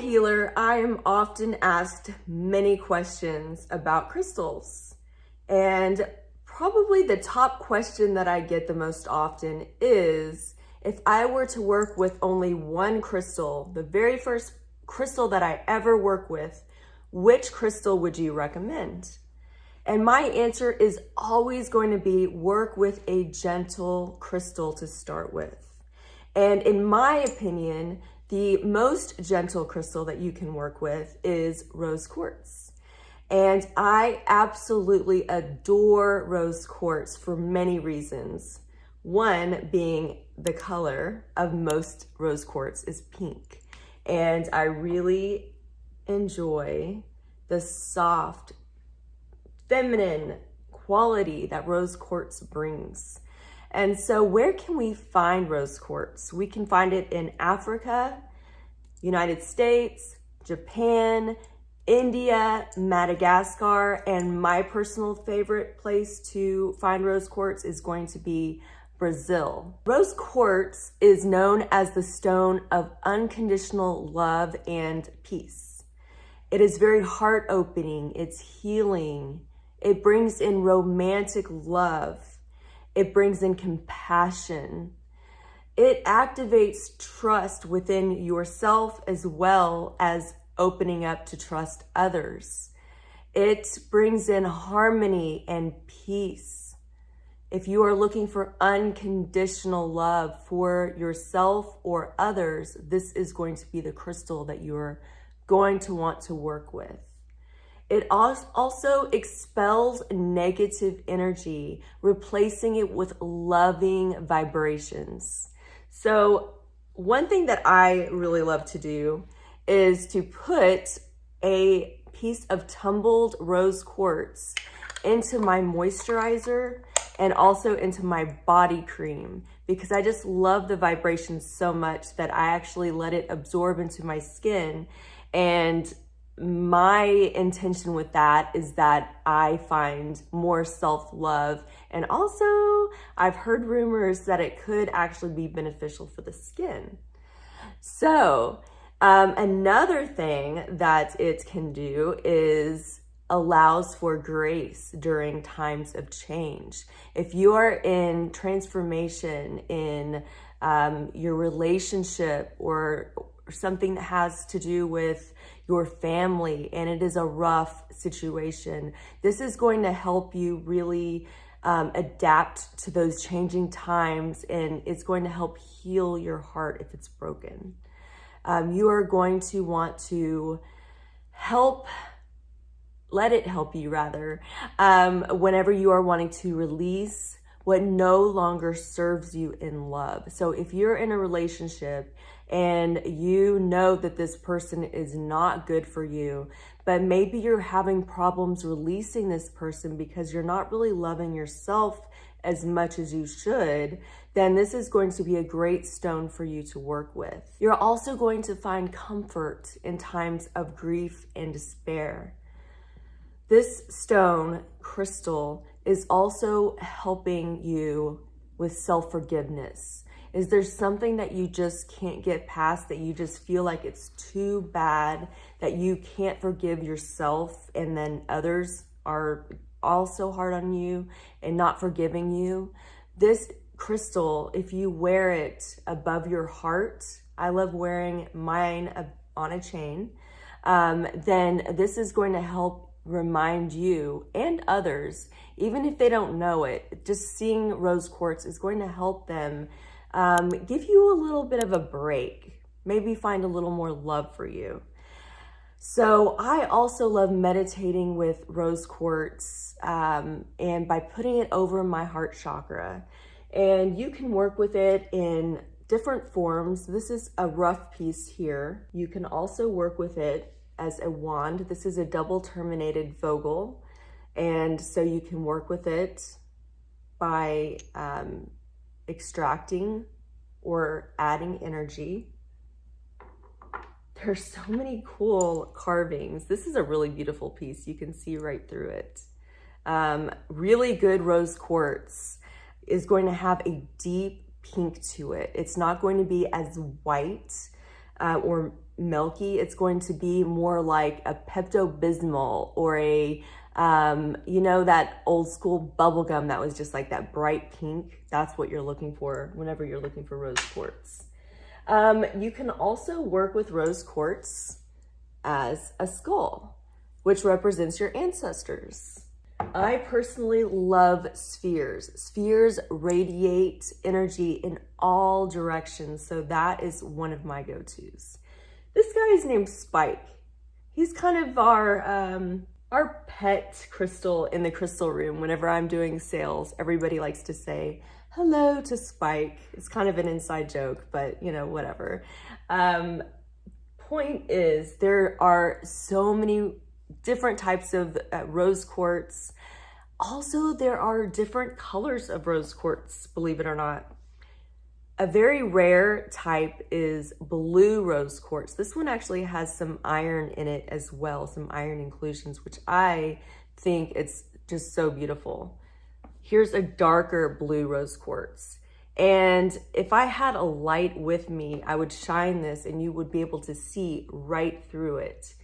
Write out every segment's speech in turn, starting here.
healer, I am often asked many questions about crystals. And probably the top question that I get the most often is, if I were to work with only one crystal, the very first crystal that I ever work with, which crystal would you recommend? And my answer is always going to be work with a gentle crystal to start with. And in my opinion, the most gentle crystal that you can work with is rose quartz. And I absolutely adore rose quartz for many reasons. One being the color of most rose quartz is pink. And I really enjoy the soft, feminine quality that rose quartz brings. And so where can we find rose quartz? We can find it in Africa, United States, Japan, India, Madagascar, and my personal favorite place to find rose quartz is going to be Brazil. Rose quartz is known as the stone of unconditional love and peace. It is very heart-opening, it's healing, it brings in romantic love, it brings in compassion. It activates trust within yourself as well as opening up to trust others. It brings in harmony and peace. If you are looking for unconditional love for yourself or others, this is going to be the crystal that you're going to want to work with. It also expels negative energy, replacing it with loving vibrations. So one thing that I really love to do is to put a piece of tumbled rose quartz into my moisturizer and also into my body cream, because I just love the vibrations so much that I actually let it absorb into my skin. And my intention with that is that I find more self-love, and also I've heard rumors that it could actually be beneficial for the skin. So another thing that it can do is allows for grace during times of change. If you are in transformation in your relationship or something that has to do with your family and it is a rough situation, this is going to help you really adapt to those changing times, and it's going to help heal your heart if it's broken. You are going to want to let it help you rather, whenever you are wanting to release what no longer serves you in love. So if you're in a relationship and you know that this person is not good for you, but maybe you're having problems releasing this person because you're not really loving yourself as much as you should, then this is going to be a great stone for you to work with. You're also going to find comfort in times of grief and despair. This stone crystal is also helping you with self-forgiveness. Is there something that you just can't get past, that you just feel like it's too bad, that you can't forgive yourself, and then others are also hard on you and not forgiving you? This crystal, if you wear it above your heart, I love wearing mine on a chain, then this is going to help remind you and others, even if they don't know it, just seeing rose quartz is going to help them give you a little bit of a break, maybe find a little more love for you. So I also love meditating with rose quartz and by putting it over my heart chakra. And you can work with it in different forms. This is a rough piece here. You can also work with it as a wand. This is a double terminated vogel. And so you can work with it by extracting or adding energy. There's so many cool carvings. This is a really beautiful piece. You can see right through it. Really good rose quartz is going to have a deep pink to it. It's not going to be as white or milky. It's going to be more like a Pepto-Bismol or a, you know, that old school bubble gum that was just like that bright pink. That's what you're looking for whenever you're looking for rose quartz. You can also work with rose quartz as a skull, which represents your ancestors. I personally love spheres. Spheres radiate energy in all directions, so that is one of my go-tos. This guy is named Spike. He's kind of our pet crystal in the crystal room. Whenever I'm doing sales, everybody likes to say hello to Spike. It's kind of an inside joke, but you know, whatever. Point is, there are so many different types of rose quartz. Also, there are different colors of rose quartz, believe it or not. A very rare type is blue rose quartz. This one actually has some iron in it as well, some iron inclusions, which I think it's just so beautiful. Here's a darker blue rose quartz. And if I had a light with me, I would shine this and you would be able to see right through it.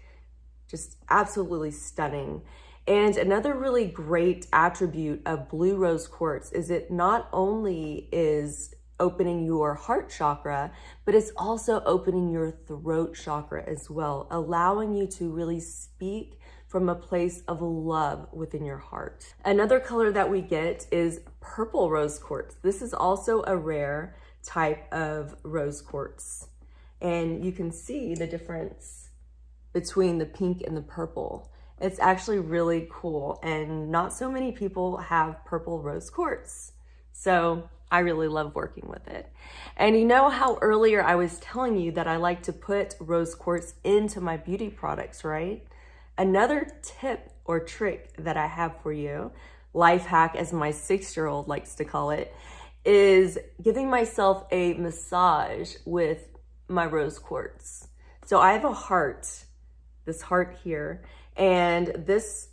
Just absolutely stunning. And another really great attribute of blue rose quartz is it not only is opening your heart chakra, but it's also opening your throat chakra as well, allowing you to really speak from a place of love within your heart. Another color that we get is purple rose quartz. This is also a rare type of rose quartz. And you can see the difference between the pink and the purple. It's actually really cool, and not so many people have purple rose quartz. So I really love working with it. And you know how earlier I was telling you that I like to put rose quartz into my beauty products, right? Another tip or trick that I have for you, life hack as my 6-year-old likes to call it, is giving myself a massage with my rose quartz. So I have a heart, this heart here, and this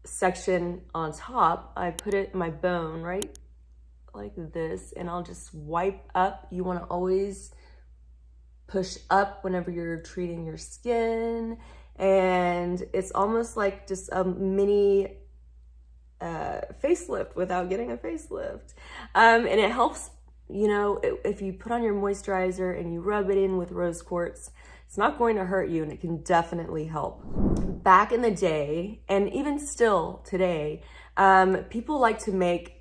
section on top, I put it in my bone, right? Like this, and I'll just wipe up. You want to always push up whenever you're treating your skin, and it's almost like just a mini facelift without getting a facelift. And it helps, you know, if you put on your moisturizer and you rub it in with rose quartz, it's not going to hurt you, and it can definitely help. Back in the day, and even still today, people like to make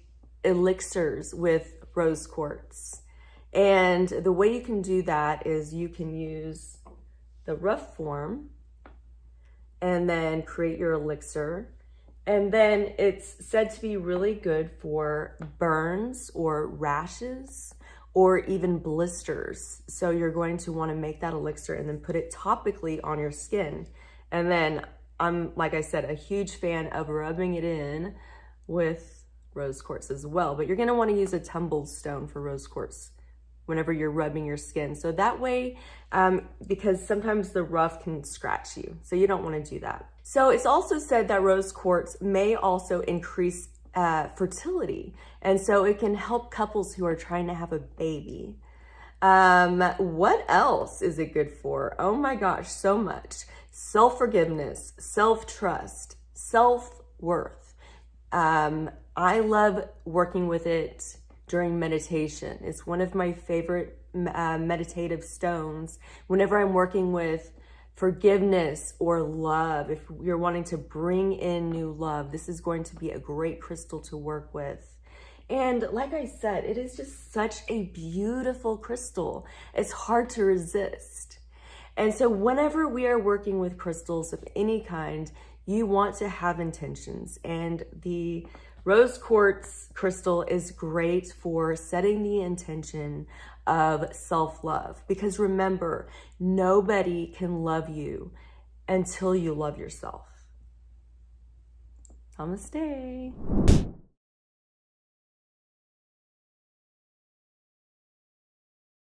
elixirs with rose quartz. And the way you can do that is you can use the rough form and then create your elixir. And then it's said to be really good for burns or rashes or even blisters. So you're going to want to make that elixir and then put it topically on your skin. And then I'm, like I said, a huge fan of rubbing it in with rose quartz as well. But you're going to want to use a tumbled stone for rose quartz whenever you're rubbing your skin. So that way, because sometimes the rough can scratch you. So you don't want to do that. So it's also said that rose quartz may also increase fertility. And so it can help couples who are trying to have a baby. What else is it good for? Oh my gosh, so much. Self-forgiveness, self-trust, self-worth. I love working with it during meditation. It's one of my favorite meditative stones. Whenever I'm working with forgiveness or love, if you're wanting to bring in new love, this is going to be a great crystal to work with. And like I said, it is just such a beautiful crystal. It's hard to resist. And so whenever we are working with crystals of any kind, you want to have intentions. And the rose quartz crystal is great for setting the intention of self-love. Because remember, nobody can love you until you love yourself. Namaste.